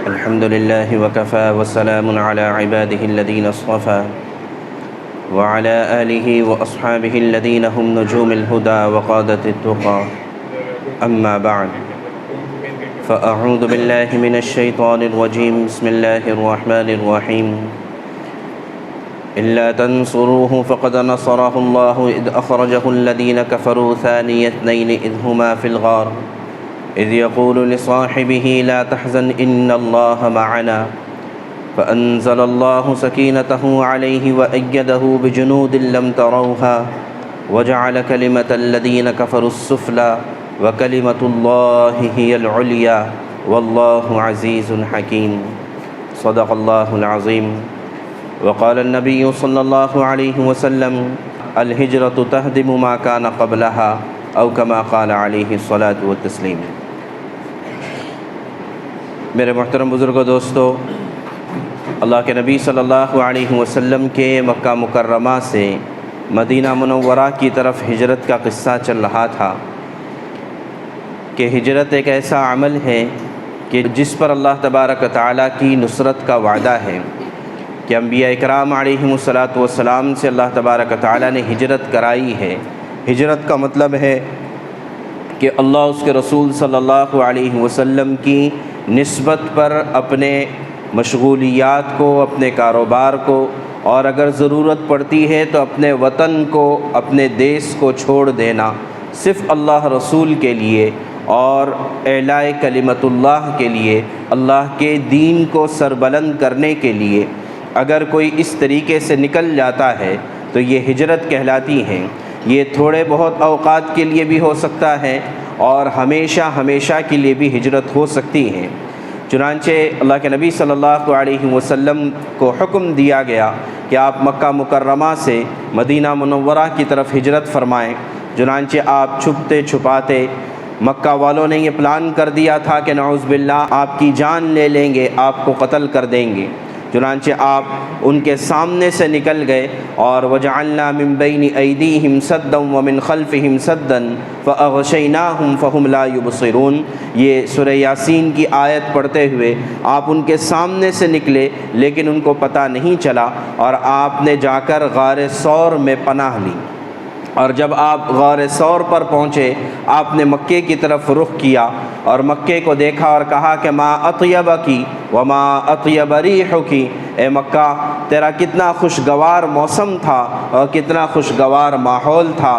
الحمد لله وكفى والسلام على عباده الذين اصطفى وعلى آله وأصحابه الذين هم نجوم الهدى وقادة التقى أما بعد فأعوذ بالله من الشيطان الرجيم بسم الله الرحمن الرحيم إلا تنصروه فقد نصره الله إذ أخرجه الذين كفروا ثاني اثنين إذ هما في الغار إذ يقول لصاحبه لا تحزن إن الله معنا فأنزل الله سكينته عليه وأيده بجنود لم تروها وجعل كلمة الذين كفروا السفلى وكلمة الله هي العليا والله عزيز حكيم صدق الله العظيم وقال النبي صلى الله عليه وسلم الهجرة تهدم ما كان قبلها أو كما قال عليه الصلاة والتسليم۔ میرے محترم بزرگوں دوستو، اللہ کے نبی صلی اللہ علیہ وسلم کے مکہ مکرمہ سے مدینہ منورہ کی طرف ہجرت کا قصہ چل رہا تھا کہ ہجرت ایک ایسا عمل ہے کہ جس پر اللہ تبارک و تعالیٰ کی نصرت کا وعدہ ہے کہ انبیاء اکرام علیہم الصلاۃ سے اللہ تبارک و تعالیٰ نے ہجرت کرائی ہے۔ ہجرت کا مطلب ہے کہ اللہ اس کے رسول صلی اللہ علیہ وسلم کی نسبت پر اپنے مشغولیات کو، اپنے کاروبار کو، اور اگر ضرورت پڑتی ہے تو اپنے وطن کو، اپنے دیس کو چھوڑ دینا، صرف اللہ رسول کے لیے اور اعلاء کلمت اللہ کے لیے، اللہ کے دین کو سربلند کرنے کے لیے اگر کوئی اس طریقے سے نکل جاتا ہے تو یہ ہجرت کہلاتی ہیں۔ یہ تھوڑے بہت اوقات کے لیے بھی ہو سکتا ہے اور ہمیشہ کے لیے بھی ہجرت ہو سکتی ہے۔ چنانچہ اللہ کے نبی صلی اللہ علیہ وسلم کو حکم دیا گیا کہ آپ مکہ مکرمہ سے مدینہ منورہ کی طرف ہجرت فرمائیں۔ چنانچہ آپ چھپتے چھپاتے، مکہ والوں نے یہ پلان کر دیا تھا کہ نعوذ باللہ آپ کی جان لے لیں گے، آپ کو قتل کر دیں گے۔ چنانچہ آپ ان کے سامنے سے نکل گئے اور وَجَعَلْنَا مِن بَيْنِ أَيْدِيهِمْ سَدًّا وَمِنْ خَلْفِهِمْ سَدًّا فَأَغْشَيْنَاهُمْ فَهُمْ لَا يُبْصِرُونَ۔ یہ سورہ یاسین کی آیت پڑھتے ہوئے آپ ان کے سامنے سے نکلے لیکن ان کو پتہ نہیں چلا، اور آپ نے جا کر غار ثور میں پناہ لی، اور جب آپ غار ثور پر پہنچے آپ نے مکے کی طرف رخ کیا اور مکے کو دیکھا اور کہا کہ ما اطیبکی وما اطیب ریحکی، اے مکہ تیرا کتنا خوشگوار موسم تھا اور کتنا خوشگوار ماحول تھا،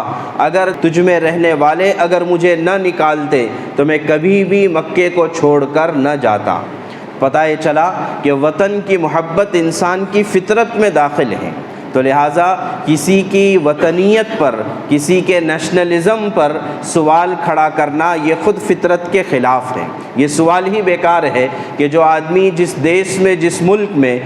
اگر تجھ میں رہنے والے اگر مجھے نہ نکالتے تو میں کبھی بھی مکے کو چھوڑ کر نہ جاتا۔ پتہ یہ چلا کہ وطن کی محبت انسان کی فطرت میں داخل ہے، تو لہٰذا کسی کی وطنیت پر، کسی کے نیشنلزم پر سوال کھڑا کرنا یہ خود فطرت کے خلاف ہے۔ یہ سوال ہی بیکار ہے کہ جو آدمی جس دیس میں، جس ملک میں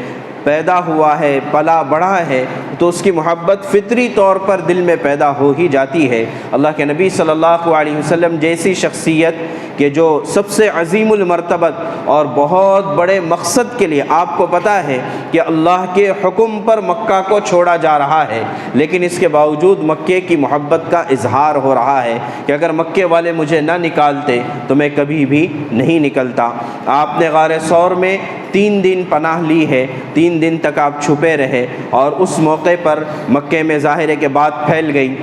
پیدا ہوا ہے، پلا بڑھا ہے، تو اس کی محبت فطری طور پر دل میں پیدا ہو ہی جاتی ہے۔ اللہ کے نبی صلی اللہ علیہ وسلم جیسی شخصیت کہ جو سب سے عظیم المرتبت اور بہت بڑے مقصد کے لیے، آپ کو پتہ ہے کہ اللہ کے حکم پر مکہ کو چھوڑا جا رہا ہے، لیکن اس کے باوجود مکے کی محبت کا اظہار ہو رہا ہے کہ اگر مکے والے مجھے نہ نکالتے تو میں کبھی بھی نہیں نکلتا۔ آپ نے غار ثور میں 3 دن پناہ لی ہے، 3 دن تک آپ چھپے رہے، اور اس موقع پر مکے میں ظاہر ہے کہ بات پھیل گئی۔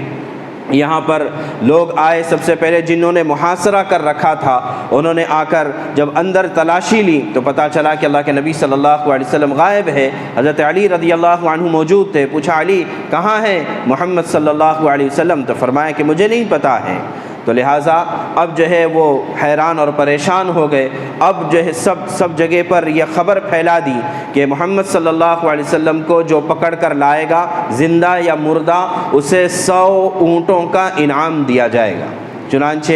یہاں پر لوگ آئے، سب سے پہلے جنہوں نے محاصرہ کر رکھا تھا انہوں نے آ کر جب اندر تلاشی لی تو پتہ چلا کہ اللہ کے نبی صلی اللہ علیہ وسلم غائب ہے۔ حضرت علی رضی اللہ عنہ موجود تھے، پوچھا علی کہاں ہیں محمد صلی اللہ علیہ وسلم؟ تو فرمایا کہ مجھے نہیں پتہ ہے۔ تو لہٰذا اب جو ہے وہ حیران اور پریشان ہو گئے، اب جو ہے سب جگہ پر یہ خبر پھیلا دی کہ محمد صلی اللہ علیہ وسلم کو جو پکڑ کر لائے گا زندہ یا مردہ اسے 100 اونٹوں کا انعام دیا جائے گا۔ چنانچہ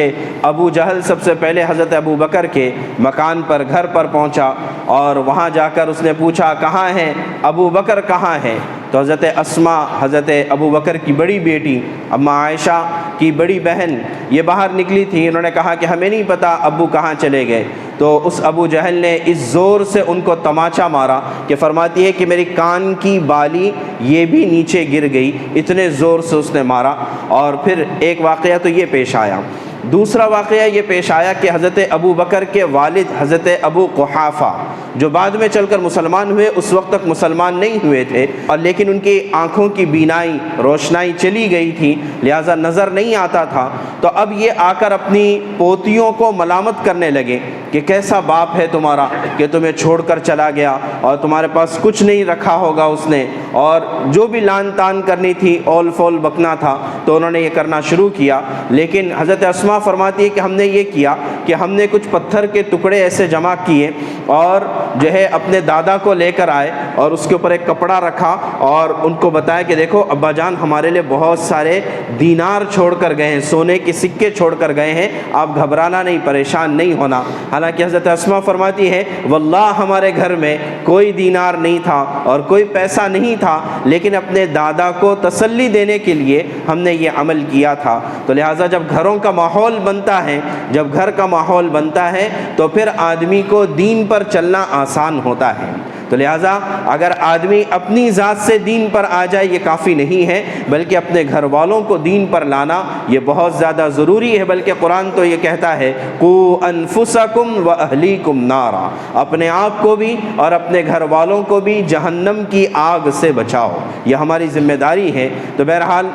ابو جہل سب سے پہلے حضرت ابو بکر کے مکان پر، گھر پر پہنچا، اور وہاں جا کر اس نے پوچھا کہاں ہیں ابو بکر، کہاں ہیں؟ تو حضرت اسما، حضرت ابو بکر کی بڑی بیٹی، اماں عائشہ کی بڑی بہن، یہ باہر نکلی تھی۔ انہوں نے کہا کہ ہمیں نہیں پتہ ابو کہاں چلے گئے۔ تو اس ابو جہل نے اس زور سے ان کو تماچا مارا کہ فرماتی ہے کہ میری کان کی بالی یہ بھی نیچے گر گئی، اتنے زور سے اس نے مارا۔ اور پھر ایک واقعہ تو یہ پیش آیا دوسرا واقعہ یہ پیش آیا کہ حضرت ابو بکر کے والد حضرت ابو قحافہ جو بعد میں چل کر مسلمان ہوئے، اس وقت تک مسلمان نہیں ہوئے تھے، اور لیکن ان کی آنکھوں کی بینائی روشنائی چلی گئی تھی، لہٰذا نظر نہیں آتا تھا۔ تو اب یہ آ کر اپنی پوتیوں کو ملامت کرنے لگے کہ کیسا باپ ہے تمہارا کہ تمہیں چھوڑ کر چلا گیا اور تمہارے پاس کچھ نہیں رکھا ہوگا اس نے، اور جو بھی لان تان کرنی تھی، اول فول بکنا تھا، تو انہوں نے یہ کرنا شروع کیا۔ لیکن حضرت اسماء فرماتی ہے کہ ہم نے یہ کیا کہ ہم نے کچھ پتھر کے ٹکڑے ایسے جمع کیے اور جو ہے اپنے دادا کو لے کر آئے اور اس کے اوپر ایک کپڑا رکھا اور ان کو بتایا کہ دیکھو ابا جان ہمارے لیے بہت سارے دینار چھوڑ کر گئے ہیں، سونے کے سکے چھوڑ کر گئے ہیں، آپ گھبرانا نہیں، پریشان نہیں ہونا۔ حالانکہ حضرت اسماء فرماتی ہے واللہ ہمارے گھر میں کوئی دینار نہیں تھا اور کوئی پیسہ نہیں تھا، لیکن اپنے دادا کو تسلی دینے کے لیے ہم نے یہ عمل کیا تھا۔ تو لہٰذا جب گھروں کا ماحول بنتا ہے، جب گھر کا ماحول بنتا ہے تو پھر آدمی کو دین پر چلنا آسان ہوتا ہے۔ تو لہٰذا اگر آدمی اپنی ذات سے دین پر آ جائے یہ کافی نہیں ہے، بلکہ اپنے گھر والوں کو دین پر لانا یہ بہت زیادہ ضروری ہے۔ بلکہ قرآن تو یہ کہتا ہے قُوا أَنفُسَكُمْ وَأَهْلِيكُمْ نَارًا، اپنے آپ کو بھی اور اپنے گھر والوں کو بھی جہنم کی آگ سے بچاؤ، یہ ہماری ذمہ داری ہے۔ تو بہرحال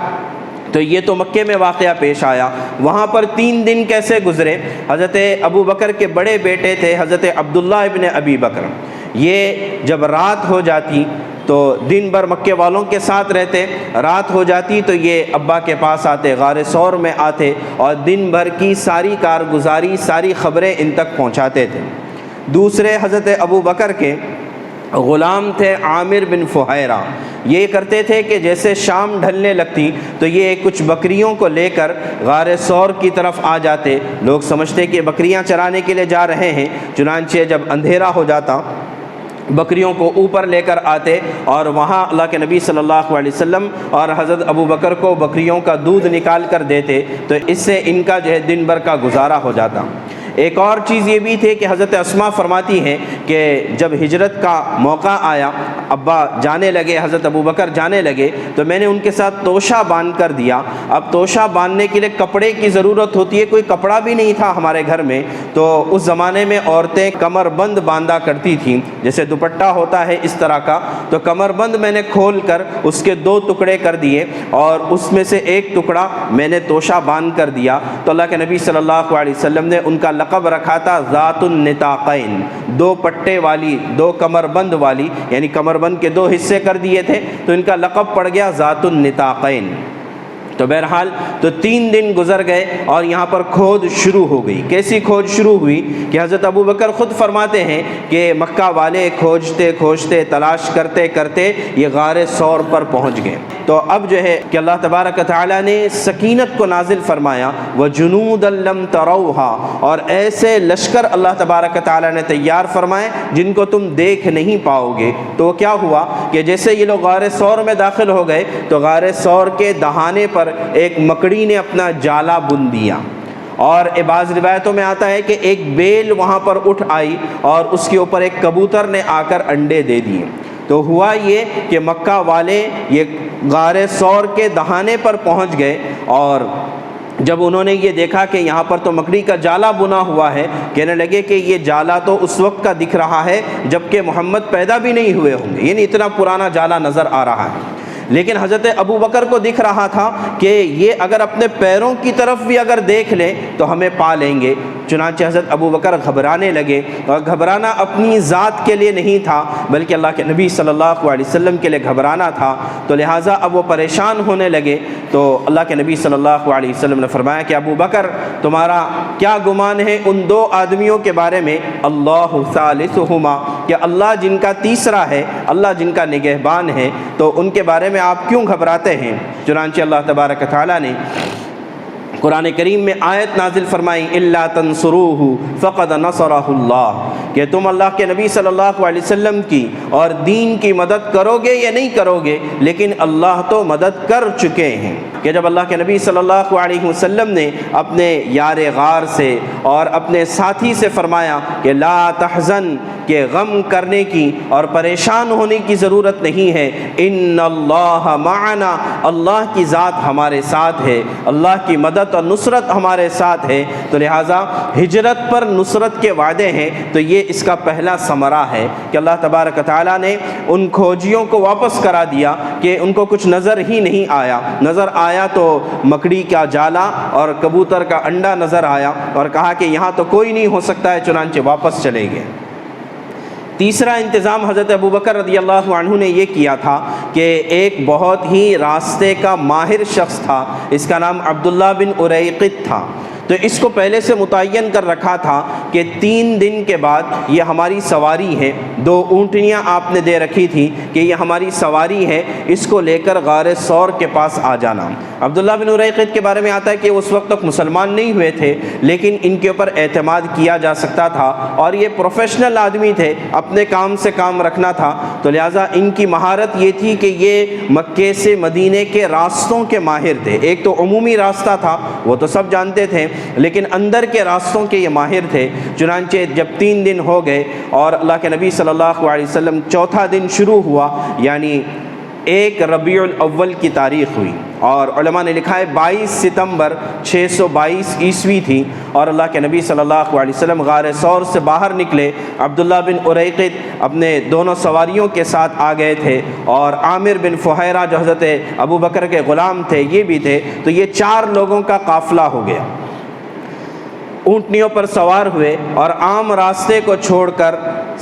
تو یہ تو مکے میں واقعہ پیش آیا۔ وہاں پر 3 دن کیسے گزرے؟ حضرت ابو بکر کے بڑے بیٹے تھے حضرت عبداللہ ابن ابی بکر، یہ جب رات ہو جاتی تو دن بھر مکے والوں کے ساتھ رہتے، رات ہو جاتی تو یہ ابا کے پاس آتے، غار ثور میں آتے اور دن بھر کی ساری کارگزاری، ساری خبریں ان تک پہنچاتے تھے۔ دوسرے حضرت ابو بکر کے غلام تھے عامر بن فہیرہ، یہ کرتے تھے کہ جیسے شام ڈھلنے لگتی تو یہ کچھ بکریوں کو لے کر غار ثور کی طرف آ جاتے۔ لوگ سمجھتے کہ بکریاں چرانے کے لیے جا رہے ہیں، چنانچہ جب اندھیرا ہو جاتا بکریوں کو اوپر لے کر آتے اور وہاں اللہ کے نبی صلی اللہ علیہ وسلم اور حضرت ابو بکر کو بکریوں کا دودھ نکال کر دیتے، تو اس سے ان کا جو ہے دن بھر کا گزارا ہو جاتا۔ ایک اور چیز یہ بھی تھی کہ حضرت اسماء فرماتی ہیں کہ جب ہجرت کا موقع آیا، ابا جانے لگے، حضرت ابو بکر جانے لگے، تو میں نے ان کے ساتھ توشہ باندھ کر دیا۔ اب توشہ باندھنے کے لیے کپڑے کی ضرورت ہوتی ہے، کوئی کپڑا بھی نہیں تھا ہمارے گھر میں، تو اس زمانے میں عورتیں کمر بند باندھا کرتی تھیں، جیسے دوپٹہ ہوتا ہے اس طرح کا، تو کمر بند میں نے کھول کر اس کے 2 ٹکڑے کر دیے اور اس میں سے ایک ٹکڑا میں نے توشہ باندھ کر دیا۔ تو اللہ کے نبی صلی اللہ علیہ وسلم نے ان کا لقب رکھا تھا ذات النطاقین، 2 پٹے والی، 2 کمر بند والی، یعنی کمر بند کے 2 حصے کر دیے تھے، تو ان کا لقب پڑ گیا ذات النطاقین۔ تو بہرحال تو 3 دن گزر گئے اور یہاں پر کھود شروع ہو گئی۔ کیسی کھود شروع ہوئی کہ حضرت ابو بکر خود فرماتے ہیں کہ مکہ والے کھوجتے کھوجتے تلاش کرتے کرتے یہ غار ثور پر پہنچ گئے۔ تو اب جو ہے کہ اللہ تبارک تعالیٰ نے سکینت کو نازل فرمایا، وَجُنُودًا لَّمْ تَرَوْهَا، اور ایسے لشکر اللہ تبارک تعالیٰ نے تیار فرمائے جن کو تم دیکھ نہیں پاؤ گے۔ تو کیا ہوا کہ جیسے یہ لوگ غار ثور میں داخل ہو گئے تو غار ثور کے دہانے پر ایک مکڑی نے اپنا جالا بن دیا، اور بعض روایتوں میں آتا ہے کہ ایک بیل وہاں پر اٹھ آئی اور اس کے اوپر ایک کبوتر نے آ کر انڈے دے دیے۔ تو ہوا یہ کہ مکہ والے یہ غار ثور کے دہانے پر پہنچ گئے، اور جب انہوں نے یہ دیکھا کہ یہاں پر تو مکڑی کا جالا بنا ہوا ہے، کہنے لگے کہ یہ جالا تو اس وقت کا دکھ رہا ہے جبکہ محمد پیدا بھی نہیں ہوئے ہوں گے، یعنی اتنا پرانا جالا نظر آ رہا ہے۔ لیکن حضرت ابو بکر کو دکھ رہا تھا کہ یہ اگر اپنے پیروں کی طرف بھی اگر دیکھ لیں تو ہمیں پا لیں گے۔ چنانچہ حضرت ابو بکر گھبرانے لگے، اور گھبرانا اپنی ذات کے لیے نہیں تھا بلکہ اللہ کے نبی صلی اللہ علیہ وسلم کے لیے گھبرانا تھا۔ تو لہٰذا اب وہ پریشان ہونے لگے، تو اللہ کے نبی صلی اللہ علیہ وسلم نے فرمایا کہ ابو بکر تمہارا کیا گمان ہے ان 2 آدمیوں کے بارے میں؟ اللہ ثالثہما، کہ اللہ جن کا تیسرا ہے، اللہ جن کا نگہبان ہے، تو ان کے بارے میں آپ کیوں گھبراتے ہیں؟ چنانچہ اللہ تبارک تعالیٰ نے قرآن کریم میں آیت نازل فرمائی الا تنصروہ فقد نصرہ اللہ، کہ تم اللہ کے نبی صلی اللہ علیہ وسلم کی اور دین کی مدد کرو گے یا نہیں کرو گے، لیکن اللہ تو مدد کر چکے ہیں۔ کہ جب اللہ کے نبی صلی اللہ علیہ وسلم نے اپنے یار غار سے اور اپنے ساتھی سے فرمایا کہ لا تحزن، کہ غم کرنے کی اور پریشان ہونے کی ضرورت نہیں ہے، ان اللہ معنا، اللہ کی ذات ہمارے ساتھ ہے، اللہ کی مدد اور نصرت ہمارے ساتھ ہے، تو لہٰذا ہجرت پر نصرت کے وعدے ہیں، تو یہ اس کا پہلا ثمرہ ہے کہ اللہ تبارک تعالیٰ نے ان کھوجیوں کو واپس کرا دیا کہ ان کو کچھ نظر ہی نہیں آیا، نظر آیا تو مکڑی کا جالا اور کبوتر کا انڈا نظر آیا، اور کہا کہ یہاں تو کوئی نہیں ہو سکتا ہے، چنانچہ واپس چلے گئے۔ تیسرا انتظام حضرت ابوبکر رضی اللہ عنہ نے یہ کیا تھا کہ ایک بہت ہی راستے کا ماہر شخص تھا، اس کا نام عبداللہ بن اریقط تھا، تو اس کو پہلے سے متعین کر رکھا تھا کہ 3 دن کے بعد یہ ہماری سواری ہے، 2 اونٹنیاں آپ نے دے رکھی تھی کہ یہ ہماری سواری ہے، اس کو لے کر غار ثور کے پاس آ جانا۔ عبداللہ بن اریقط کے بارے میں آتا ہے کہ اس وقت تک مسلمان نہیں ہوئے تھے، لیکن ان کے اوپر اعتماد کیا جا سکتا تھا اور یہ پروفیشنل آدمی تھے، اپنے کام سے کام رکھنا تھا، تو لہٰذا ان کی مہارت یہ تھی کہ یہ مکے سے مدینے کے راستوں کے ماہر تھے۔ ایک تو عمومی راستہ تھا، وہ تو سب جانتے تھے، لیکن اندر کے راستوں کے یہ ماہر تھے۔ چنانچہ جب 3 دن ہو گئے اور اللہ کے نبی صلی اللہ علیہ وسلم چوتھا دن شروع ہوا، یعنی 1 ربیع الاول کی تاریخ ہوئی، اور علماء نے لکھا ہے 22 ستمبر 622 عیسوی تھی، اور اللہ کے نبی صلی اللہ علیہ وسلم غار ثور سے باہر نکلے۔ عبداللہ بن اریقط اپنے دونوں سواریوں کے ساتھ آ گئے تھے، اور عامر بن فہیرہ جو حضرت ابوبکر کے غلام تھے یہ بھی تھے، تو یہ 4 لوگوں کا قافلہ ہو گیا۔ اونٹنیوں پر سوار ہوئے اور عام راستے کو چھوڑ کر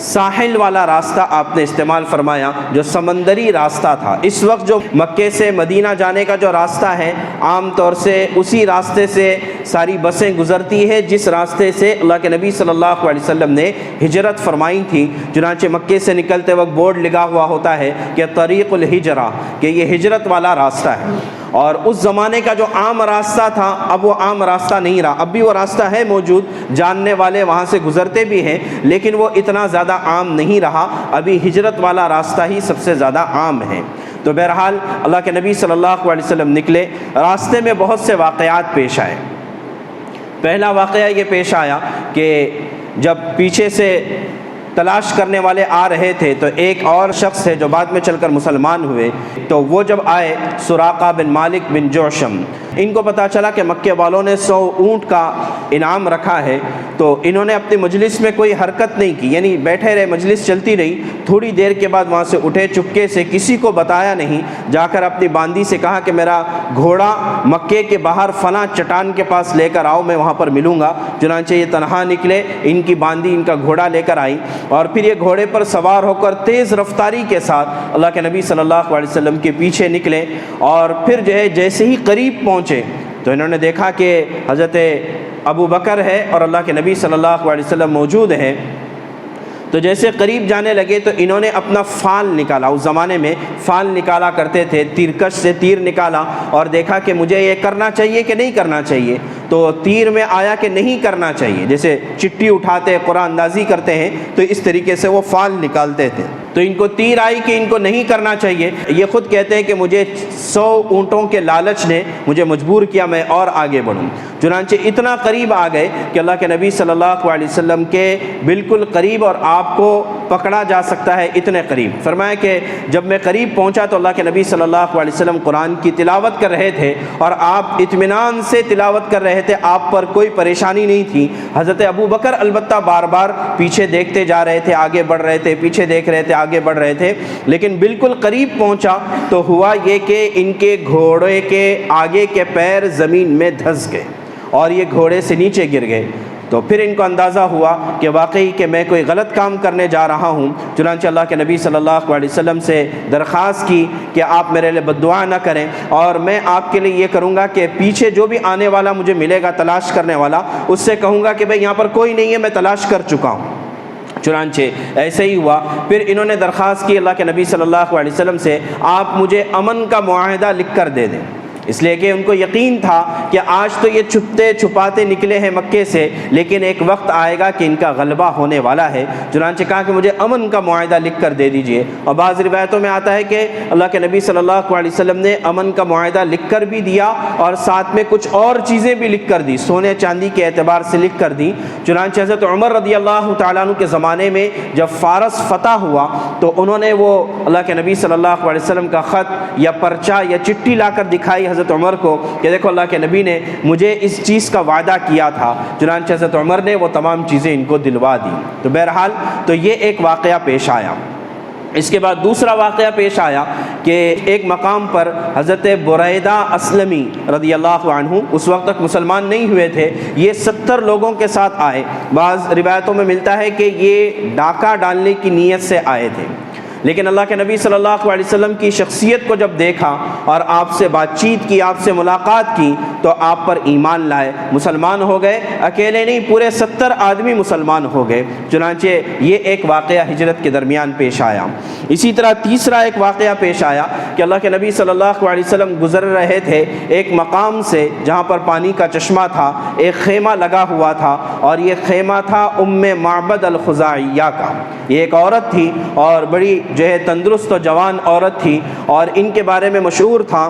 ساحل والا راستہ آپ نے استعمال فرمایا، جو سمندری راستہ تھا۔ اس وقت جو مکے سے مدینہ جانے کا جو راستہ ہے، عام طور سے اسی راستے سے ساری بسیں گزرتی ہے جس راستے سے اللہ کے نبی صلی اللہ علیہ وسلم نے ہجرت فرمائی تھی۔ چنانچہ مکے سے نکلتے وقت بورڈ لگا ہوا ہوتا ہے کہ طریق الہجرہ، کہ یہ ہجرت والا راستہ ہے، اور اس زمانے کا جو عام راستہ تھا اب وہ عام راستہ نہیں رہا، اب بھی وہ راستہ ہے موجود، جاننے والے وہاں سے گزرتے بھی ہیں، لیکن وہ اتنا زیادہ عام نہیں رہا، ابھی ہجرت والا راستہ ہی سب سے زیادہ عام ہے۔ تو بہرحال اللہ کے نبی صلی اللہ علیہ وسلم نکلے، راستے میں بہت سے واقعات پیش آئے۔ پہلا واقعہ یہ پیش آیا کہ جب پیچھے سے تلاش کرنے والے آ رہے تھے تو ایک اور شخص ہے جو بعد میں چل کر مسلمان ہوئے، تو وہ جب آئے سراقہ بن مالک بن جوشم، ان کو پتہ چلا کہ مکے والوں نے 100 اونٹ کا انعام رکھا ہے، تو انہوں نے اپنی مجلس میں کوئی حرکت نہیں کی، یعنی بیٹھے رہے، مجلس چلتی رہی۔ تھوڑی دیر کے بعد وہاں سے اٹھے، چپکے سے کسی کو بتایا نہیں، جا کر اپنی باندی سے کہا کہ میرا گھوڑا مکے کے باہر فلاں چٹان کے پاس لے کر آؤ، میں وہاں پر ملوں گا۔ چنانچہ یہ تنہا نکلے، ان کی باندی ان کا گھوڑا لے کر آئی، اور پھر یہ گھوڑے پر سوار ہو کر تیز رفتاری کے ساتھ اللہ کے نبی صلی اللہ علیہ وسلم کے پیچھے نکلے، اور پھر جو ہے جیسے ہی قریب پہنچے تو انہوں نے دیکھا کہ حضرت ابو بکر ہے اور اللہ کے نبی صلی اللہ علیہ وسلم موجود ہیں۔ تو جیسے قریب جانے لگے تو انہوں نے اپنا فال نکالا، اس زمانے میں فال نکالا کرتے تھے، تیرکش سے تیر نکالا اور دیکھا کہ مجھے یہ کرنا چاہیے کہ نہیں کرنا چاہیے، تو تیر میں آیا کہ نہیں کرنا چاہیے، جیسے چٹی اٹھاتے قرآن اندازی کرتے ہیں تو اس طریقے سے وہ فال نکالتے تھے، تو ان کو تیر آئی کہ ان کو نہیں کرنا چاہیے۔ یہ خود کہتے ہیں کہ مجھے 100 اونٹوں کے لالچ نے مجھے مجبور کیا میں اور آگے بڑھوں۔ چنانچہ اتنا قریب آ گئے کہ اللہ کے نبی صلی اللہ علیہ وسلم کے بالکل قریب، اور آپ کو پکڑا جا سکتا ہے اتنے قریب۔ فرمایا کہ جب میں قریب پہنچا تو اللہ کے نبی صلی اللہ علیہ وسلم قرآن کی تلاوت کر رہے تھے، اور آپ اطمینان سے تلاوت کر رہے تھے، آپ پر کوئی پریشانی نہیں تھی۔ حضرت ابو بکر البتہ بار بار پیچھے دیکھتے جا رہے تھے، آگے بڑھ رہے تھے، پیچھے دیکھ رہے تھے، آگے بڑھ رہے تھے، لیکن بالکل قریب پہنچا تو ہوا یہ کہ ان کے گھوڑے کے آگے کے پیر زمین میں دھس گئے اور یہ گھوڑے سے نیچے گر گئے۔ تو پھر ان کو اندازہ ہوا کہ واقعی کہ میں کوئی غلط کام کرنے جا رہا ہوں۔ چنانچہ اللہ کے نبی صلی اللہ علیہ وسلم سے درخواست کی کہ آپ میرے لیے بد دعا نہ کریں، اور میں آپ کے لیے یہ کروں گا کہ پیچھے جو بھی آنے والا مجھے ملے گا تلاش کرنے والا، اس سے کہوں گا کہ بھئی یہاں پر کوئی نہیں ہے، میں تلاش کر چکا ہوں۔ چنانچہ ایسے ہی ہوا۔ پھر انہوں نے درخواست کی اللہ کے نبی صلی اللہ علیہ وسلم سے، آپ مجھے امن کا معاہدہ لکھ کر دے دیں اس لیے کہ ان کو یقین تھا کہ آج تو یہ چھپتے چھپاتے نکلے ہیں مکے سے، لیکن ایک وقت آئے گا کہ ان کا غلبہ ہونے والا ہے۔ چنانچہ کہا کہ مجھے امن کا معاہدہ لکھ کر دے دیجئے، اور بعض روایتوں میں آتا ہے کہ اللہ کے نبی صلی اللہ علیہ وسلم نے امن کا معاہدہ لکھ کر بھی دیا اور ساتھ میں کچھ اور چیزیں بھی لکھ کر دی، سونے چاندی کے اعتبار سے لکھ کر دی۔ چنانچہ حضرت عمر رضی اللہ تعالیٰ عنہ کے زمانے میں جب فارس فتح ہوا تو انہوں نے وہ اللہ کے نبی صلی اللہ علیہ وسلم کا خط یا پرچہ یا چٹھی لا کر دکھائی حضرت عمر کو کہ دیکھو اللہ کے نبی نے مجھے اس چیز کا وعدہ کیا تھا۔ چنانچہ حضرت عمر نے وہ تمام چیزیں ان کو دلوا دی۔ تو بہرحال تو یہ ایک واقعہ پیش آیا۔ اس کے بعد دوسرا واقعہ پیش آیا کہ ایک مقام پر حضرت بریدہ اسلمی رضی اللہ عنہ اس وقت تک مسلمان نہیں ہوئے تھے، یہ 70 لوگوں کے ساتھ آئے۔ بعض روایتوں میں ملتا ہے کہ یہ ڈاکہ ڈالنے کی نیت سے آئے تھے، لیکن اللہ کے نبی صلی اللہ علیہ وسلم کی شخصیت کو جب دیکھا اور آپ سے بات چیت کی، آپ سے ملاقات کی تو آپ پر ایمان لائے، مسلمان ہو گئے۔ اکیلے نہیں، پورے 70 آدمی مسلمان ہو گئے۔ چنانچہ یہ ایک واقعہ ہجرت کے درمیان پیش آیا۔ اسی طرح تیسرا ایک واقعہ پیش آیا کہ اللہ کے نبی صلی اللہ علیہ وسلم گزر رہے تھے ایک مقام سے جہاں پر پانی کا چشمہ تھا، ایک خیمہ لگا ہوا تھا، اور یہ خیمہ تھا ام معبد الخزاعیہ کا۔ یہ ایک عورت تھی اور بڑی جو ہے تندرست و جوان عورت تھی، اور ان کے بارے میں مشہور تھا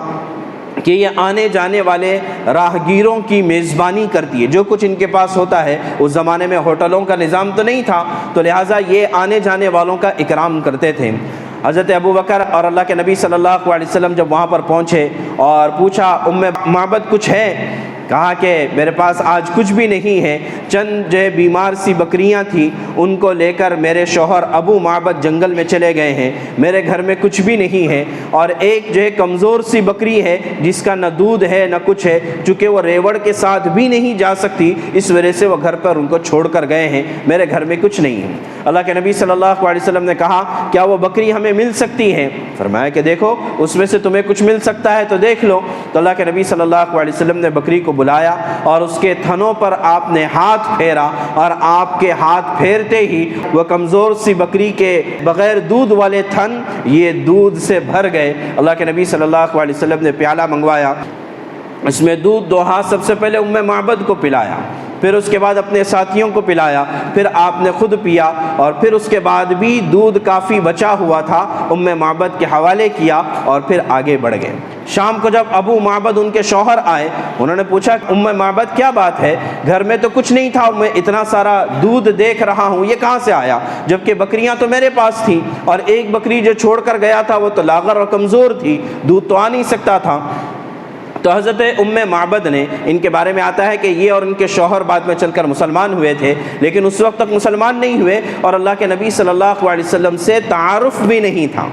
کہ یہ آنے جانے والے راہگیروں کی میزبانی کرتی ہے۔ جو کچھ ان کے پاس ہوتا ہے، اس زمانے میں ہوٹلوں کا نظام تو نہیں تھا، تو لہٰذا یہ آنے جانے والوں کا اکرام کرتے تھے۔ حضرت ابوبکر اور اللہ کے نبی صلی اللہ علیہ وسلم جب وہاں پر پہنچے اور پوچھا ام معبد کچھ ہے؟ کہا کہ میرے پاس آج کچھ بھی نہیں ہے، چند جو بیمار سی بکریاں تھیں ان کو لے کر میرے شوہر ابو معبد جنگل میں چلے گئے ہیں، میرے گھر میں کچھ بھی نہیں ہے، اور ایک جو ہے کمزور سی بکری ہے جس کا نہ دودھ ہے نہ کچھ ہے، چونکہ وہ ریوڑ کے ساتھ بھی نہیں جا سکتی، اس وجہ سے وہ گھر پر ان کو چھوڑ کر گئے ہیں، میرے گھر میں کچھ نہیں ہے۔ اللہ کے نبی صلی اللہ علیہ وسلم نے کہا کیا وہ بکری ہمیں مل سکتی ہے؟ فرمایا کہ دیکھو اس میں سے تمہیں کچھ مل سکتا ہے تو دیکھ لو۔ تو اللہ کے نبی صلی اللہ علیہ وسلم نے بکری کو بلایا اور اس کے تھنوں پر آپ نے ہاتھ پھیرا، اور آپ کے ہاتھ پھیرتے ہی وہ کمزور سی بکری کے بغیر دودھ والے تھن یہ دودھ سے بھر گئے۔ اللہ کے نبی صلی اللہ علیہ وسلم نے پیالہ منگوایا، اس میں دودھ 2 ہاتھ سب سے پہلے ام معبد کو پلایا، پھر اس کے بعد اپنے ساتھیوں کو پلایا، پھر آپ نے خود پیا، اور پھر اس کے بعد بھی دودھ کافی بچا ہوا تھا ام معبد کے حوالے کیا اور پھر آگے بڑھ گئے۔ شام کو جب ابو معبد ان کے شوہر آئے، انہوں نے پوچھا ام معبد کیا بات ہے؟ گھر میں تو کچھ نہیں تھا، میں اتنا سارا دودھ دیکھ رہا ہوں، یہ کہاں سے آیا؟ جبکہ بکریاں تو میرے پاس تھیں، اور ایک بکری جو چھوڑ کر گیا تھا وہ تو لاغر اور کمزور تھی، دودھ تو آ نہیں سکتا تھا۔ تو حضرت ام معبد نے، ان کے بارے میں آتا ہے کہ یہ اور ان کے شوہر بعد میں چل کر مسلمان ہوئے تھے، لیکن اس وقت تک مسلمان نہیں ہوئے اور اللہ کے نبی صلی اللہ علیہ وسلم سے تعارف بھی نہیں تھا۔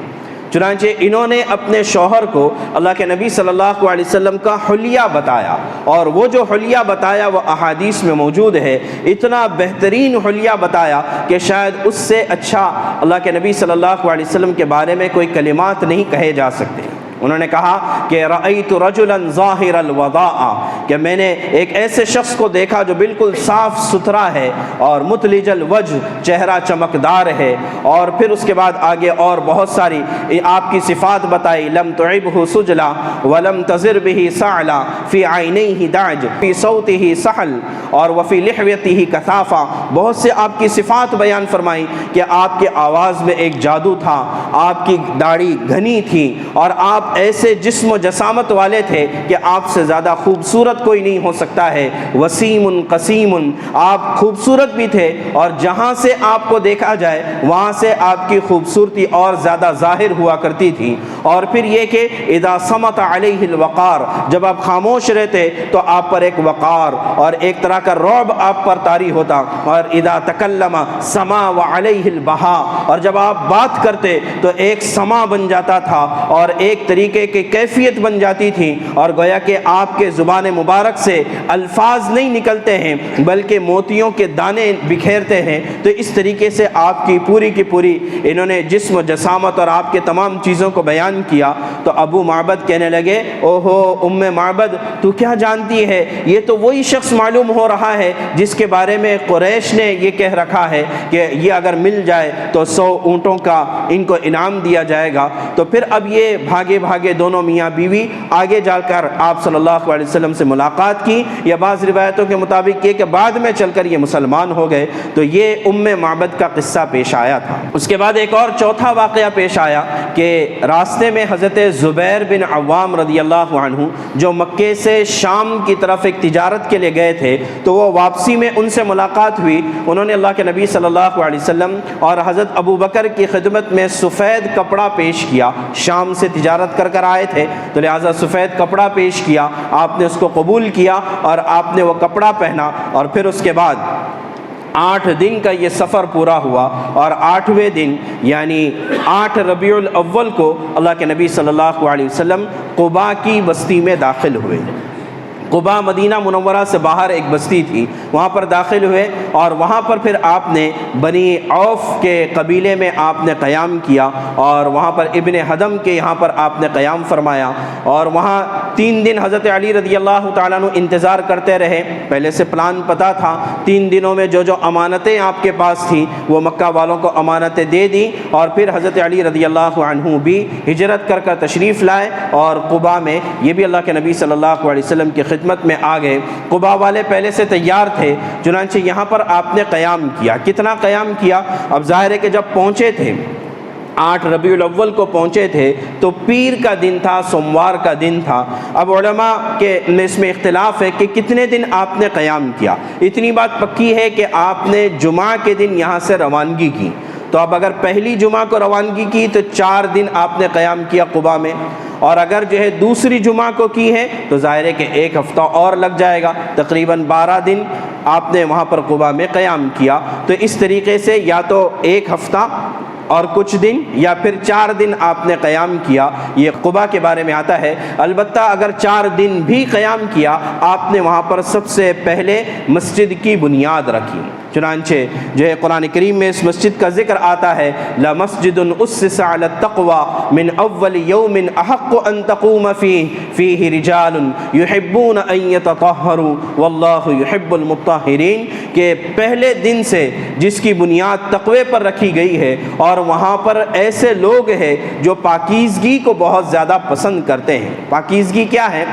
چنانچہ انہوں نے اپنے شوہر کو اللہ کے نبی صلی اللہ علیہ وسلم کا حلیہ بتایا، اور وہ جو حلیہ بتایا وہ احادیث میں موجود ہے، اتنا بہترین حلیہ بتایا کہ شاید اس سے اچھا اللہ کے نبی صلی اللہ علیہ وسلم کے بارے میں کوئی کلمات نہیں کہے جا سکتے۔ انہوں نے کہا کہ رأیت رجلا ظاہر الوضاء، کہ میں نے ایک ایسے شخص کو دیکھا جو بالکل صاف ستھرا ہے اور متلج الوجہ، چہرہ چمکدار ہے، اور پھر اس کے بعد آگے اور بہت ساری آپ کی صفات بتائی، لم تعبہ سجلا ولم تزر به سعلا فی عینیہ دعج فی صوتہ سحل اور وفی لحیتہ کثافہ، بہت سے آپ کی صفات بیان فرمائی کہ آپ کے آواز میں ایک جادو تھا، آپ کی داڑھی گھنی تھی، اور آپ ایسے جسم و جسامت والے تھے کہ آپ سے زیادہ خوبصورت کوئی نہیں ہو سکتا ہے، وسیم قسیم، آپ خوبصورت بھی تھے، اور جہاں سے آپ کو دیکھا جائے وہاں سے آپ کی خوبصورتی اور زیادہ ظاہر ہوا کرتی تھی۔ اور پھر یہ کہ اذا صمت علیہ الوقار، جب آپ خاموش رہتے تو آپ پر ایک وقار اور ایک طرح کا رعب آپ پر طاری ہوتا، اور اذا تکلم سما وعلیہ البہا، اور جب آپ بات کرتے تو ایک سما بن جاتا تھا اور ایک طریقے کی کیفیت بن جاتی تھی، اور گویا کہ آپ کے زبان مبارک سے الفاظ نہیں نکلتے ہیں بلکہ موتیوں کے دانے بکھیرتے ہیں۔ تو اس طریقے سے آپ کی پوری انہوں نے جسم و جسامت اور آپ کے تمام چیزوں کو بیان کیا۔ تو ابو معبد کہنے لگے اوہو ام معبد، تو کیا جانتی ہے، یہ تو وہی شخص معلوم ہو رہا ہے جس کے بارے میں قریش نے یہ کہہ رکھا ہے کہ یہ اگر مل جائے تو 100 اونٹوں کا ان کو انعام دیا جائے گا۔ تو پھر اب یہ بھاگے بھاگے دونوں میاں بیوی، آگے جا کر آپ صلی اللہ علیہ وسلم سے ملاقات کی، یا بعض روایتوں کے مطابق یہ کہ بعد میں چل کر یہ مسلمان ہو گئے۔ تو یہ ام معبد کا قصہ پیش آیا تھا۔ اس کے بعد ایک اور چوتھا واقعہ پیش آیا کہ راستے میں حضرت زبیر بن عوام رضی اللہ عنہ جو مکے سے شام کی طرف ایک تجارت کے لیے گئے تھے، تو وہ واپسی میں ان سے ملاقات ہوئی۔ انہوں نے اللہ کے نبی صلی اللہ علیہ وسلم اور حضرت ابو بکر کی خدمت میں سفید کپڑا پیش کیا۔ شام سے تجارت کر کر آئے تھے تو لہٰذا سفید کپڑا پیش کیا، آپ نے اس کو قبول کیا اور آپ نے وہ کپڑا پہنا، اور پھر اس کے بعد 8 دن کا یہ سفر پورا ہوا، اور 8ویں دن یعنی 8 ربیع الاول کو اللہ کے نبی صلی اللہ علیہ وسلم قباء کی بستی میں داخل ہوئے۔ قباء مدینہ منورہ سے باہر ایک بستی تھی، وہاں پر داخل ہوئے، اور وہاں پر پھر آپ نے بنی عوف کے قبیلے میں آپ نے قیام کیا، اور وہاں پر ابن حدم کے یہاں پر آپ نے قیام فرمایا، اور وہاں 3 دن حضرت علی رضی اللہ تعالیٰ عنہ انتظار کرتے رہے۔ پہلے سے پلان پتہ تھا، 3 دنوں میں جو امانتیں آپ کے پاس تھیں وہ مکہ والوں کو امانتیں دے دیں، اور پھر حضرت علی رضی اللہ عنہ بھی ہجرت کر کر تشریف لائے، اور قباء میں یہ بھی اللہ کے نبی صلی اللہ علیہ وسلم کی خدمت میں آ گئے۔ قباء والے پہلے سے تیار تھے، چنانچہ یہاں پر آپ نے قیام کیا۔ کتنا قیام کیا؟ اب ظاہر ہے کہ جب پہنچے تھے 8 ربیع الاول کو پہنچے تھے تو پیر کا دن تھا، سوموار کا دن تھا۔ اب علماء کے اس میں اختلاف ہے کہ کتنے دن آپ نے قیام کیا۔ اتنی بات پکی ہے کہ آپ نے جمعہ کے دن یہاں سے روانگی کی، تو اب اگر پہلی جمعہ کو روانگی کی تو 4 دن آپ نے قیام کیا قباء میں، اور اگر جو ہے دوسری جمعہ کو کی ہے تو ظاہر ہے کہ 1 ہفتہ اور لگ جائے گا، تقریباً 12 دن آپ نے وہاں پر قباء میں قیام کیا۔ تو اس طریقے سے یا تو 1 ہفتہ اور کچھ دن یا پھر 4 دن آپ نے قیام کیا، یہ قباء کے بارے میں آتا ہے۔ البتہ اگر 4 دن بھی قیام کیا، آپ نے وہاں پر سب سے پہلے مسجد کی بنیاد رکھی۔ چنانچہ جو ہے قرآن کریم میں اس مسجد کا ذکر آتا ہے، لَمَسْجِدٌ أُسِّسَ عَلَى التَّقْوَى مِنْ أَوَّلِ يَوْمٍ أَحَقُّ أَن تَقُومَ فِيهِ رِجَالٌ يُحِبُّونَ أَن يَتَطَهَّرُوا وَاللَّهُ يُحِبُّ الْمُطَّهِّرِينَ، کہ پہلے دن سے جس کی بنیاد تقوی پر رکھی گئی ہے، اور وہاں پر ایسے لوگ ہیں جو پاکیزگی کو بہت زیادہ پسند کرتے ہیں۔ پاکیزگی کیا ہے؟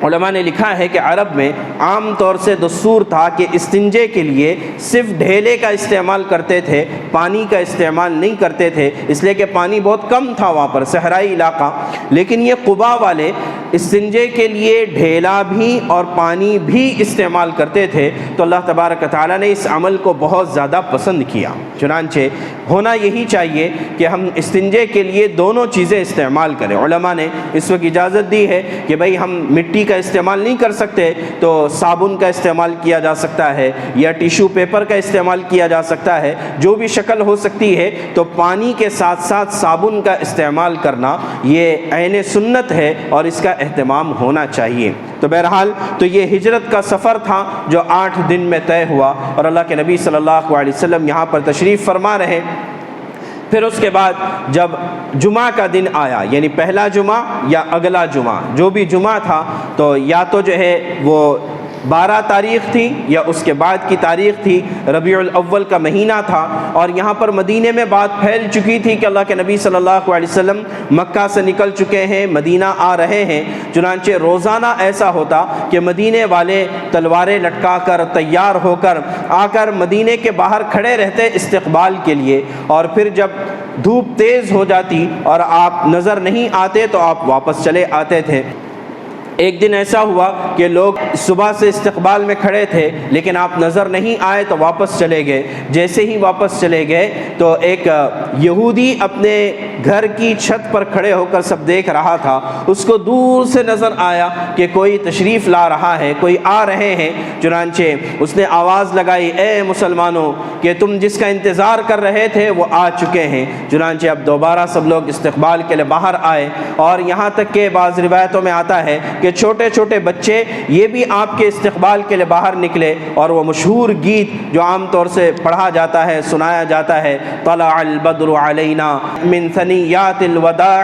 علماء نے لکھا ہے کہ عرب میں عام طور سے دستور تھا کہ استنجے کے لیے صرف ڈھیلے کا استعمال کرتے تھے، پانی کا استعمال نہیں کرتے تھے، اس لیے کہ پانی بہت کم تھا وہاں پر، صحرائی علاقہ۔ لیکن یہ قباء والے استنجے کے لیے ڈھیلا بھی اور پانی بھی استعمال کرتے تھے، تو اللہ تبارک و تعالیٰ نے اس عمل کو بہت زیادہ پسند کیا۔ چنانچہ ہونا یہی چاہیے کہ ہم استنجے کے لیے دونوں چیزیں استعمال کریں۔ علماء نے اس وقت اجازت دی ہے کہ بھئی ہم مٹی کا استعمال نہیں کر سکتے تو صابن کا استعمال کیا جا سکتا ہے، یا ٹیشو پیپر کا استعمال کیا جا سکتا ہے، جو بھی شکل ہو سکتی ہے، تو پانی کے ساتھ ساتھ صابن کا استعمال کرنا یہ عین سنت ہے اور اس کا اہتمام ہونا چاہیے۔ تو بہرحال تو یہ ہجرت کا سفر تھا جو 8 دن میں طے ہوا، اور اللہ کے نبی صلی اللہ علیہ وسلم یہاں پر تشریف فرما رہے۔ پھر اس کے بعد جب جمعہ کا دن آیا، یعنی پہلا جمعہ یا اگلا جمعہ، جو بھی جمعہ تھا، تو یا تو جو ہے وہ 12 تاریخ تھی یا اس کے بعد کی تاریخ تھی، ربیع الاول کا مہینہ تھا، اور یہاں پر مدینے میں بات پھیل چکی تھی کہ اللہ کے نبی صلی اللہ علیہ وسلم مکہ سے نکل چکے ہیں، مدینہ آ رہے ہیں۔ چنانچہ روزانہ ایسا ہوتا کہ مدینے والے تلواریں لٹکا کر تیار ہو کر آ کر مدینے کے باہر کھڑے رہتے استقبال کے لیے، اور پھر جب دھوپ تیز ہو جاتی اور آپ نظر نہیں آتے تو آپ واپس چلے آتے تھے۔ ایک دن ایسا ہوا کہ لوگ صبح سے استقبال میں کھڑے تھے لیکن آپ نظر نہیں آئے تو واپس چلے گئے۔ جیسے ہی واپس چلے گئے تو ایک یہودی اپنے گھر کی چھت پر کھڑے ہو کر سب دیکھ رہا تھا، اس کو دور سے نظر آیا کہ کوئی تشریف لا رہا ہے، کوئی آ رہے ہیں۔ چنانچہ اس نے آواز لگائی، اے مسلمانوں، کہ تم جس کا انتظار کر رہے تھے وہ آ چکے ہیں۔ چنانچہ اب دوبارہ سب لوگ استقبال کے لیے باہر آئے، اور یہاں تک کہ بعض روایتوں میں آتا ہے کہ کہ چھوٹے چھوٹے بچے یہ بھی آپ کے استقبال کے لیے باہر نکلے، اور وہ مشہور گیت جو عام طور سے پڑھا جاتا ہے، سنایا جاتا ہے، طلع البدر علینا من ثنیات الوداع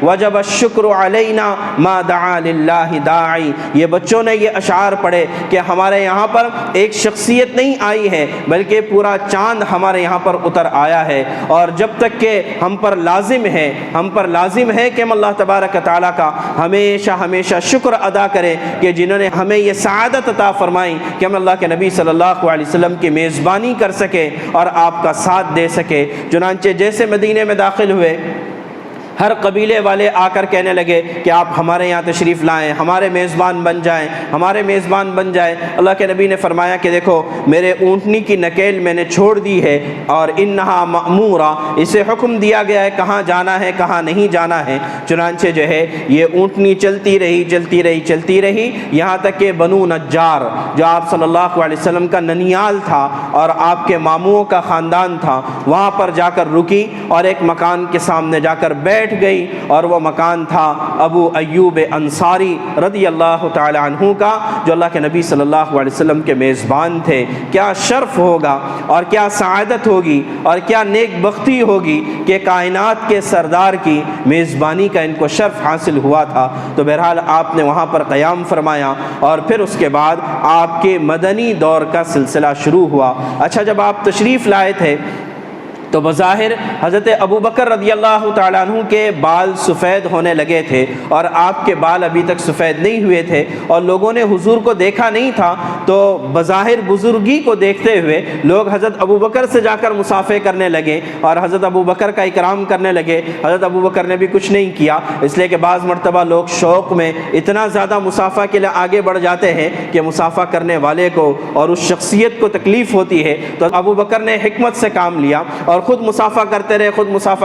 وجب الشکر علینا ما دعا للہ داعی۔ یہ بچوں نے یہ اشعار پڑھے کہ ہمارے یہاں پر ایک شخصیت نہیں آئی ہے بلکہ پورا چاند ہمارے یہاں پر اتر آیا ہے، اور جب تک کہ ہم پر لازم ہے کہ ہم اللہ تبارک تعالیٰ کا ہمیشہ ہمیشہ شکر ادا کریں کہ جنہوں نے ہمیں یہ سعادت عطا فرمائی کہ ہم اللہ کے نبی صلی اللہ علیہ وسلم کی میزبانی کر سکے اور آپ کا ساتھ دے سکے۔ چنانچہ جیسے مدینے میں داخل ہوئے، ہر قبیلے والے آ کر کہنے لگے کہ آپ ہمارے یہاں تشریف لائیں، ہمارے میزبان بن جائیں، ہمارے میزبان بن جائیں۔ اللہ کے نبی نے فرمایا کہ دیکھو میرے اونٹنی کی نکیل میں نے چھوڑ دی ہے، اور انہا مأمورہ، اسے حکم دیا گیا ہے کہاں جانا ہے کہاں نہیں جانا ہے۔ چنانچہ جو ہے یہ اونٹنی چلتی رہی یہاں تک کہ بنو نجار، جو آپ صلی اللہ علیہ وسلم کا ننیال تھا اور آپ کے ماموں کا خاندان تھا، وہاں پر جا کر رکی اور ایک مکان کے سامنے جا کر بیٹھ گئی، اور وہ مکان تھا ابو ایوب انصاری رضی اللہ تعالی عنہ کا، جو اللہ کے نبی صلی اللہ علیہ وسلم کے میزبان تھے۔ کیا شرف ہوگا اور کیا سعادت ہوگی اور کیا نیک بختی ہوگی کہ کائنات کے سردار کی میزبانی کا ان کو شرف حاصل ہوا تھا۔ تو بہرحال آپ نے وہاں پر قیام فرمایا، اور پھر اس کے بعد آپ کے مدنی دور کا سلسلہ شروع ہوا۔ اچھا، جب آپ تشریف لائے تھے تو بظاہر حضرت ابو بکر رضی اللہ تعالیٰ عنہ کے بال سفید ہونے لگے تھے، اور آپ کے بال ابھی تک سفید نہیں ہوئے تھے، اور لوگوں نے حضور کو دیکھا نہیں تھا، تو بظاہر بزرگی کو دیکھتے ہوئے لوگ حضرت ابو بکر سے جا کر مصافحہ کرنے لگے اور حضرت ابو بکر کا اکرام کرنے لگے۔ حضرت ابو بکر نے بھی کچھ نہیں کیا، اس لیے کہ بعض مرتبہ لوگ شوق میں اتنا زیادہ مصافحہ کے لیے آگے بڑھ جاتے ہیں کہ مصافحہ کرنے والے کو اور اس شخصیت کو تکلیف ہوتی ہے۔ تو ابو بکر نے حکمت سے کام لیا اور خود مصافحہ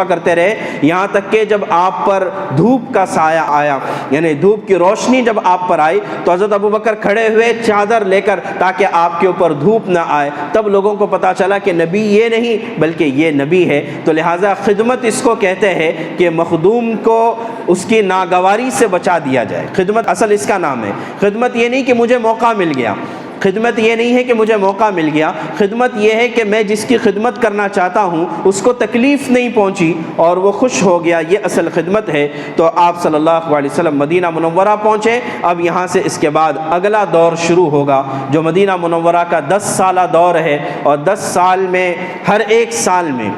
کرتے رہے یہاں تک کہ جب آپ پر دھوپ کا سایہ آیا، یعنی دھوپ کی روشنی جب آپ پر آئی، تو حضرت ابو بکر کھڑے ہوئے چادر لے کر تاکہ آپ کے اوپر دھوپ نہ آئے۔ تب لوگوں کو پتا چلا کہ نبی یہ نہیں بلکہ یہ نبی ہے۔ تو لہٰذا خدمت اس کو کہتے ہیں کہ مخدوم کو اس کی ناگواری سے بچا دیا جائے۔ خدمت اصل اس کا نام ہے۔ خدمت یہ نہیں کہ مجھے موقع مل گیا، خدمت یہ نہیں ہے کہ مجھے موقع مل گیا، خدمت یہ ہے کہ میں جس کی خدمت کرنا چاہتا ہوں اس کو تکلیف نہیں پہنچی اور وہ خوش ہو گیا، یہ اصل خدمت ہے۔ تو آپ صلی اللہ علیہ وسلم مدینہ منورہ پہنچے۔ اب یہاں سے اس کے بعد اگلا دور شروع ہوگا جو مدینہ منورہ کا 10 سالہ دور ہے، اور 10 سال میں ہر ایک سال میں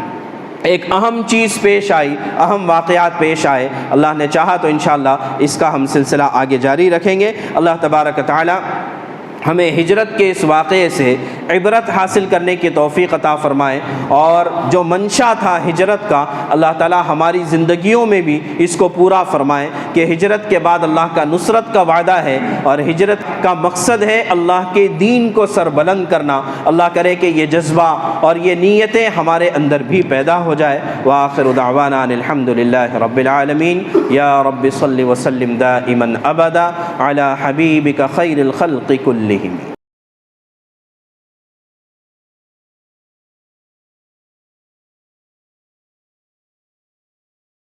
ایک اہم چیز پیش آئی، اہم واقعات پیش آئے۔ اللہ نے چاہا تو انشاءاللہ اس کا ہم سلسلہ آگے جاری رکھیں گے۔ اللہ تبارک تعالی ہمیں ہجرت کے اس واقعے سے عبرت حاصل کرنے کی توفیق عطا فرمائے، اور جو منشا تھا ہجرت کا اللہ تعالی ہماری زندگیوں میں بھی اس کو پورا فرمائے کہ ہجرت کے بعد اللہ کا نصرت کا وعدہ ہے، اور ہجرت کا مقصد ہے اللہ کے دین کو سربلند کرنا۔ اللہ کرے کہ یہ جذبہ اور یہ نیتیں ہمارے اندر بھی پیدا ہو جائے۔ وآخر دعوانا ان الحمد للہ رب العالمین۔ یا رب صل وسلم دائما ابدا علی حبیبک خیر الخلق کلہم۔